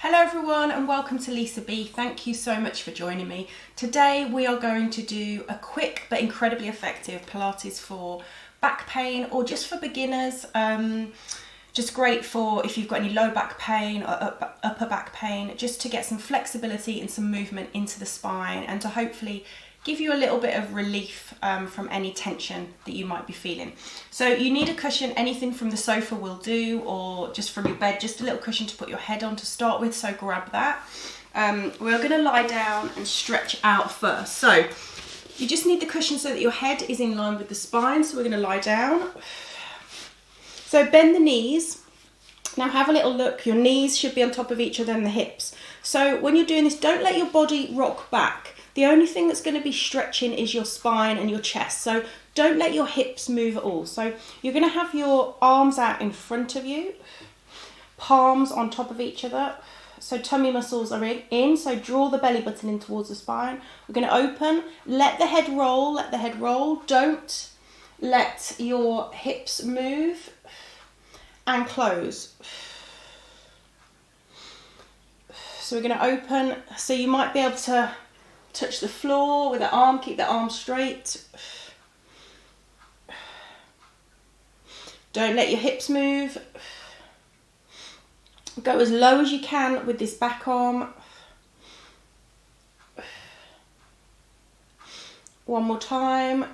Hello everyone and welcome to Lisa B. Thank you so much for joining me. Today we are going to do a quick but incredibly effective Pilates for back pain or just for beginners. Just great for if you've got any low back pain or upper back pain, just to get some flexibility and some movement into the spine and to hopefully give you a little bit of relief from any tension that you might be feeling. So you need a cushion, anything from the sofa will do, or just from your bed, just a little cushion to put your head on to start with, so grab that. We're going to lie down and stretch out first. So you just need the cushion so that your head is in line with the spine, so we're going to lie down. So bend the knees. Now have a little look, your knees should be on top of each other and the hips. So when you're doing this, don't let your body rock back. The only thing that's going to be stretching is your spine and your chest. So don't let your hips move at all. So you're going to have your arms out in front of you, palms on top of each other. So tummy muscles are in. So draw the belly button in towards the spine. We're going to open, let the head roll, let the head roll. Don't let your hips move, and close. So we're going to open. So you might be able to touch the floor with the arm, keep the arm straight. Don't let your hips move. Go as low as you can with this back arm. One more time.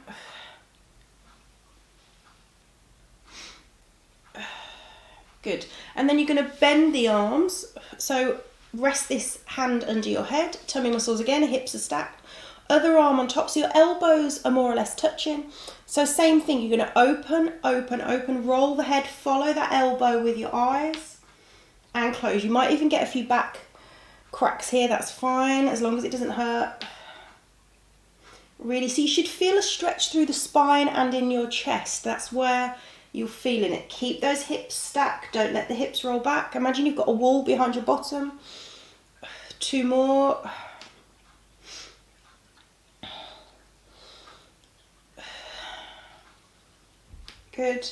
Good. And then you're going to bend the arms. So rest this hand under your head, tummy muscles again, hips are stacked, other arm on top, so your elbows are more or less touching. So same thing, you're going to open, open, open, roll the head, follow that elbow with your eyes, and close. You might even get a few back cracks here, that's fine, as long as it doesn't hurt. Really, so you should feel a stretch through the spine and in your chest, that's where you're feeling it. Keep those hips stacked, don't let the hips roll back. Imagine you've got a wall behind your bottom. 2 more. Good.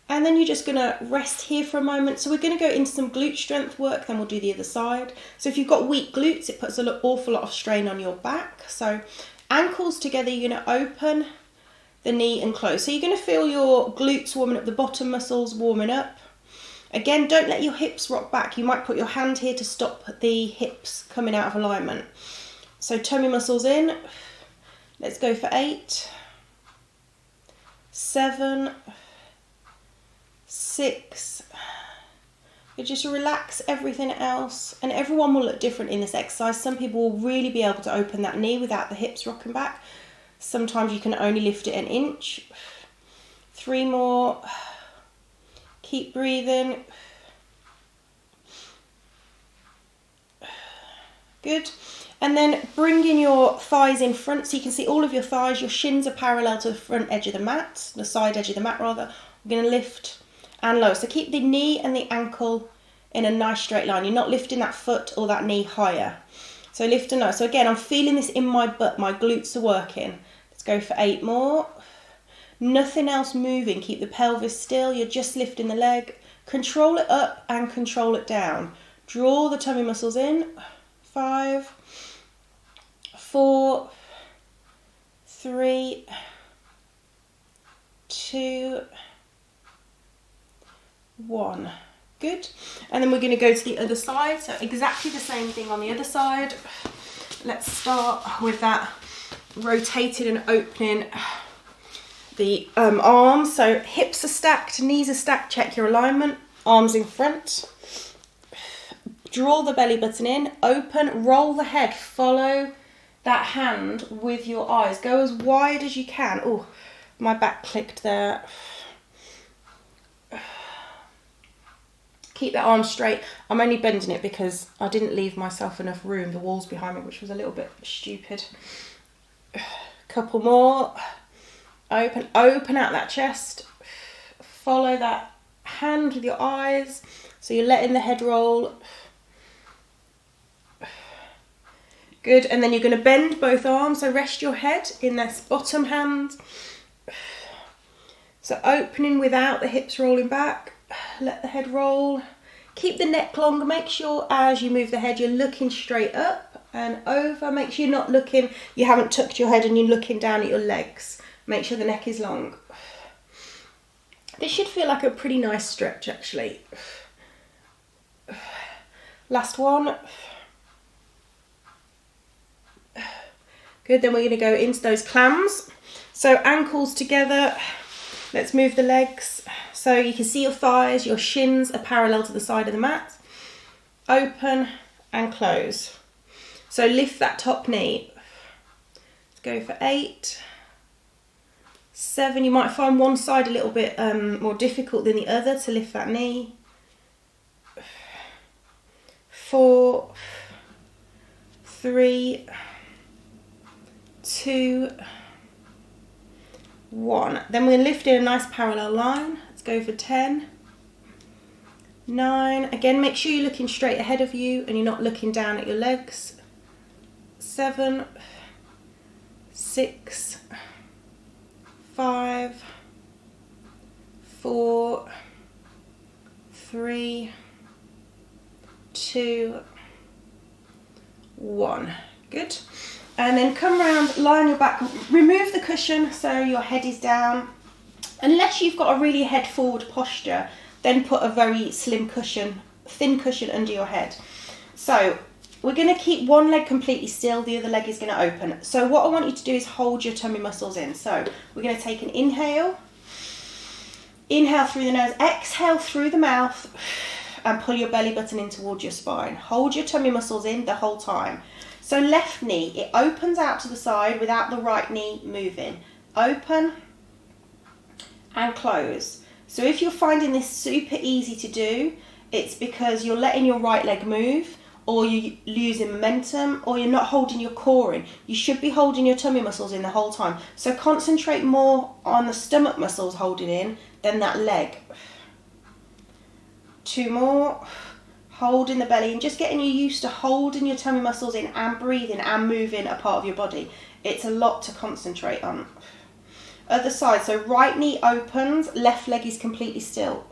And then you're just going to rest here for a moment. So we're going to go into some glute strength work, then we'll do the other side. So if you've got weak glutes, it puts an awful lot of strain on your back. So ankles together, you're going to open the knee and close. So you're going to feel your glutes warming up, the bottom muscles warming up. Again, don't let your hips rock back. You might put your hand here to stop the hips coming out of alignment. So tummy muscles in. Let's go for 8, 7, 6. You just relax everything else, and everyone will look different in this exercise. Some people will really be able to open that knee without the hips rocking back. Sometimes you can only lift it 1 inch. 3 more. Keep breathing. Good. And then bringing your thighs in front so you can see all of your thighs. Your shins are parallel to the front edge of the mat, the side edge of the mat rather. We're going to lift and lower. So keep the knee and the ankle in a nice straight line. You're not lifting that foot or that knee higher. So lift and lower. So again, I'm feeling this in my butt. My glutes are working. Let's go for 8 more. Nothing else moving. Keep the pelvis still. You're just lifting the leg. Control it up and control it down. Draw the tummy muscles in. 5, 4, 3, 2, 1. Good. And then we're going to go to the other side. So exactly the same thing on the other side. Let's start with that rotating and opening the arms. So hips are stacked, knees are stacked, check your alignment, arms in front. Draw the belly button in, open, roll the head, follow that hand with your eyes. Go as wide as you can. Oh, my back clicked there. Keep that arm straight. I'm only bending it because I didn't leave myself enough room, the walls behind me, which was a little bit stupid. Couple more. Open out that chest. Follow that hand with your eyes. So you're letting the head roll. Good, and then you're going to bend both arms. So rest your head in this bottom hand. So opening without the hips rolling back. Let the head roll. Keep the neck long. Make sure as you move the head, you're looking straight up and over. Make sure you're not looking, you haven't tucked your head and you're looking down at your legs. Make sure the neck is long. This should feel like a pretty nice stretch actually. Last one. Good, then we're going to go into those clams. So ankles together. Let's move the legs. So you can see your thighs, your shins are parallel to the side of the mat. Open and close. So lift that top knee. Let's go for 8, 7. You might find one side a little bit more difficult than the other to lift that knee. 4, 3, 2, 1. Then we're lifting a nice parallel line. Let's go for 10, 9. Again, make sure you're looking straight ahead of you and you're not looking down at your legs. 7, 6, 5, 4, 3, 2, 1. Good. And then come around, lie on your back, remove the cushion so your head is down. Unless you've got a really head forward posture, then put a very slim cushion, thin cushion under your head. So we're going to keep one leg completely still, the other leg is going to open. So what I want you to do is hold your tummy muscles in. So we're going to take an inhale. Inhale through the nose, exhale through the mouth and pull your belly button in towards your spine. Hold your tummy muscles in the whole time. So left knee, it opens out to the side without the right knee moving. Open and close. So if you're finding this super easy to do, it's because you're letting your right leg move, or you're losing momentum, or you're not holding your core in. You should be holding your tummy muscles in the whole time. So concentrate more on the stomach muscles holding in than that leg. 2 more. Holding the belly and just getting you used to holding your tummy muscles in and breathing and moving a part of your body. It's a lot to concentrate on. Other side, so right knee opens, left leg is completely still.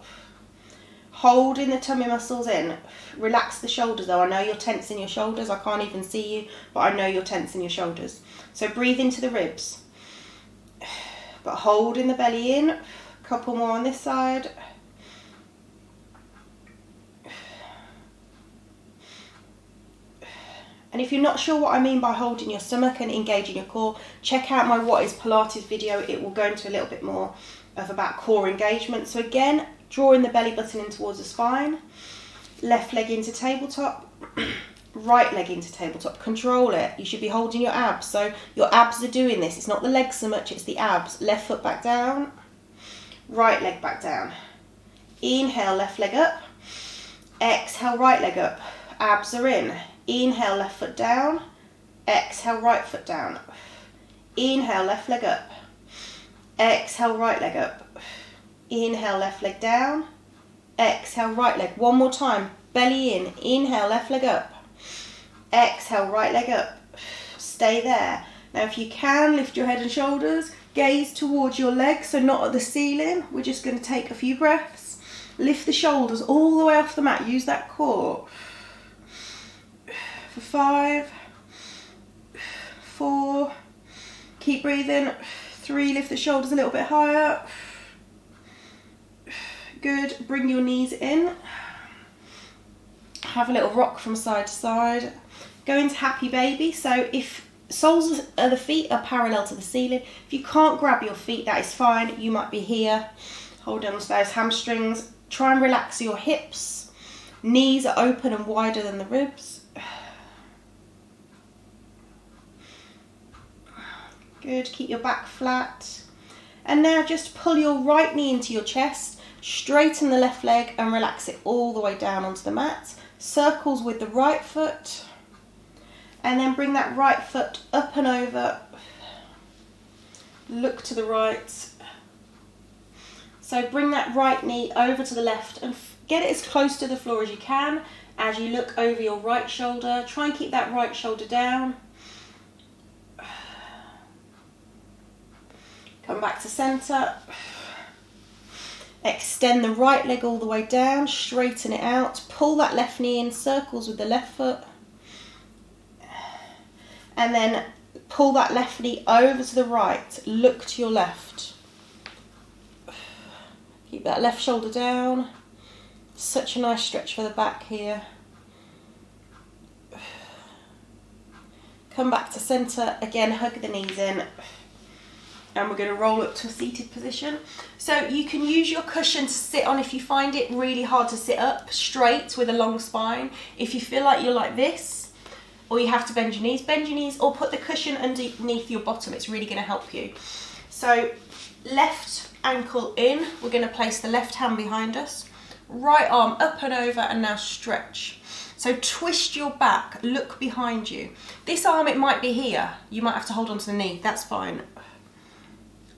Holding the tummy muscles in. Relax the shoulders though. I know you're tensing your shoulders. I can't even see you, but I know you're tensing your shoulders. So breathe into the ribs. But holding the belly in. Couple more on this side. And if you're not sure what I mean by holding your stomach and engaging your core, check out my What is Pilates video. It will go into a little bit more of about core engagement. So again, drawing the belly button in towards the spine. Left leg into tabletop. Right leg into tabletop. Control it. You should be holding your abs. So your abs are doing this. It's not the legs so much, it's the abs. Left foot back down. Right leg back down. Inhale, left leg up. Exhale, right leg up. Abs are in. Inhale, left foot down. Exhale, right foot down. Inhale, left leg up. Exhale, right leg up. Inhale, left leg down. Exhale, right leg. One more time. Belly in. Inhale, left leg up. Exhale, right leg up. Stay there. Now if you can, lift your head and shoulders. Gaze towards your legs, so not at the ceiling. We're just going to take a few breaths. Lift the shoulders all the way off the mat. Use that core. For 5, 4, keep breathing. 3, lift the shoulders a little bit higher. Good, bring your knees in. Have a little rock from side to side. Go into happy baby. So if soles of the feet are parallel to the ceiling, if you can't grab your feet, that is fine. You might be here. Hold on to those hamstrings. Try and relax your hips. Knees are open and wider than the ribs. Good, keep your back flat. And now just pull your right knee into your chest, straighten the left leg and relax it all the way down onto the mat. Circles with the right foot. And then bring that right foot up and over. Look to the right. So bring that right knee over to the left and get it as close to the floor as you can as you look over your right shoulder. Try and keep that right shoulder down. Come back to centre. Extend the right leg all the way down, straighten it out, pull that left knee in circles with the left foot, and then pull that left knee over to the right, look to your left. Keep that left shoulder down. Such a nice stretch for the back here. Come back to centre, again hug the knees in, and we're going to roll up to a seated position. So you can use your cushion to sit on if you find it really hard to sit up straight with a long spine. If you feel like you're like this, or you have to bend your knees, or put the cushion underneath your bottom. It's really going to help you. So left ankle in, we're going to place the left hand behind us, right arm up and over, and now stretch. So twist your back, look behind you. This arm, it might be here. You might have to hold on to the knee, that's fine.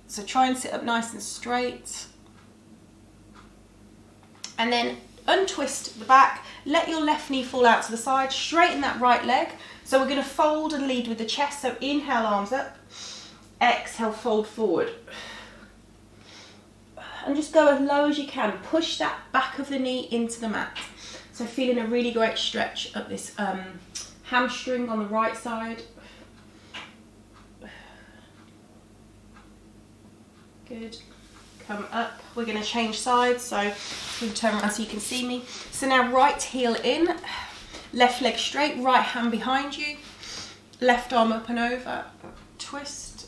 So try and sit up nice and straight. And then untwist the back, let your left knee fall out to the side, straighten that right leg. So we're gonna fold and lead with the chest. So inhale, arms up, exhale, fold forward. And just go as low as you can. Push that back of the knee into the mat. So feeling a really great stretch up this hamstring on the right side. Good. Come up. We're going to change sides, so I'm going to turn around so you can see me. So now right heel in, left leg straight, right hand behind you, left arm up and over, twist.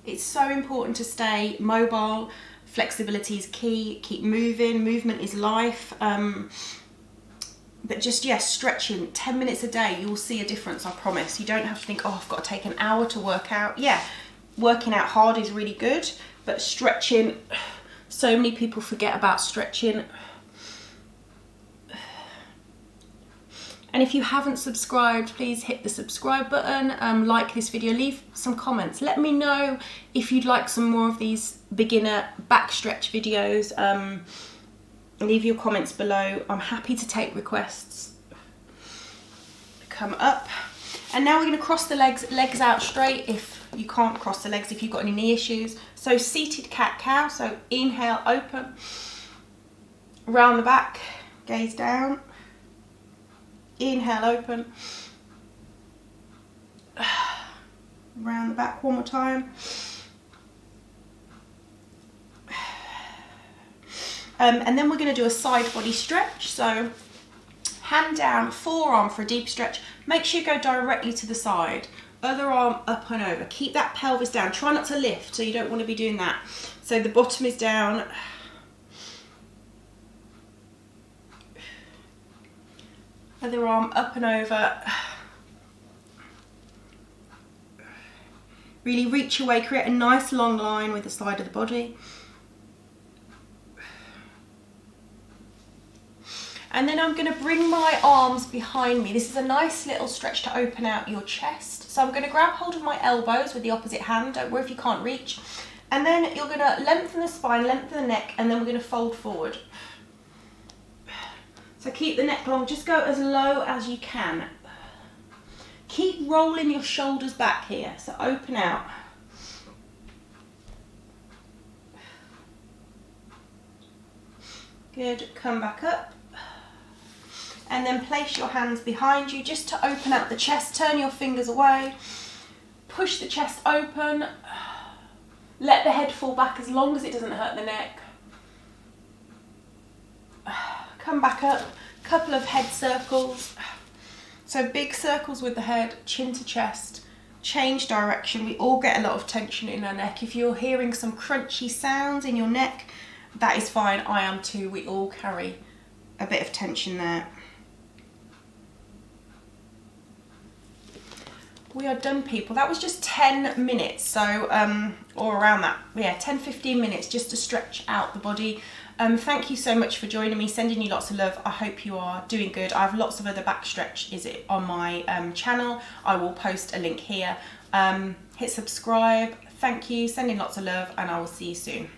It's so important to stay mobile. Flexibility is key. Keep moving. Movement is life. But just, yes, stretching 10 minutes a day, you'll see a difference, I promise. You don't have to think, oh, I've got to take an hour to work out. Yeah, working out hard is really good, but stretching, so many people forget about stretching. And if you haven't subscribed, please hit the subscribe button, like this video, leave some comments. Let me know if you'd like some more of these beginner back stretch videos. Leave your comments below. I'm happy to take requests. Come up. And now we're going to cross the legs out straight if you can't cross the legs, if you've got any knee issues. So seated cat-cow, so inhale, open. Round the back, gaze down. Inhale, open. Round the back one more time. And then we're going to do a side body stretch. So hand down, forearm for a deep stretch. Make sure you go directly to the side. Other arm up and over. Keep that pelvis down. Try not to lift, so you don't want to be doing that. So the bottom is down. Other arm up and over. Really reach away, create a nice long line with the side of the body. And then I'm going to bring my arms behind me. This is a nice little stretch to open out your chest. So I'm going to grab hold of my elbows with the opposite hand. Don't worry if you can't reach. And then you're going to lengthen the spine, lengthen the neck, and then we're going to fold forward. So keep the neck long, just go as low as you can. Keep rolling your shoulders back here, so open out. Good, come back up. And then place your hands behind you just to open out the chest. Turn your fingers away. Push the chest open. Let the head fall back as long as it doesn't hurt the neck. Come back up, couple of head circles. So big circles with the head, chin to chest, change direction. We all get a lot of tension in our neck. If you're hearing some crunchy sounds in your neck, that is fine, I am too. We all carry a bit of tension there. We are done, people. That was just 10 minutes, so, or around that. Yeah, 10-15 minutes just to stretch out the body. Thank you so much for joining me, sending you lots of love. I hope you are doing good. I have lots of other back stretches on my channel. I will post a link here. Hit subscribe. Thank you, sending lots of love, and I will see you soon.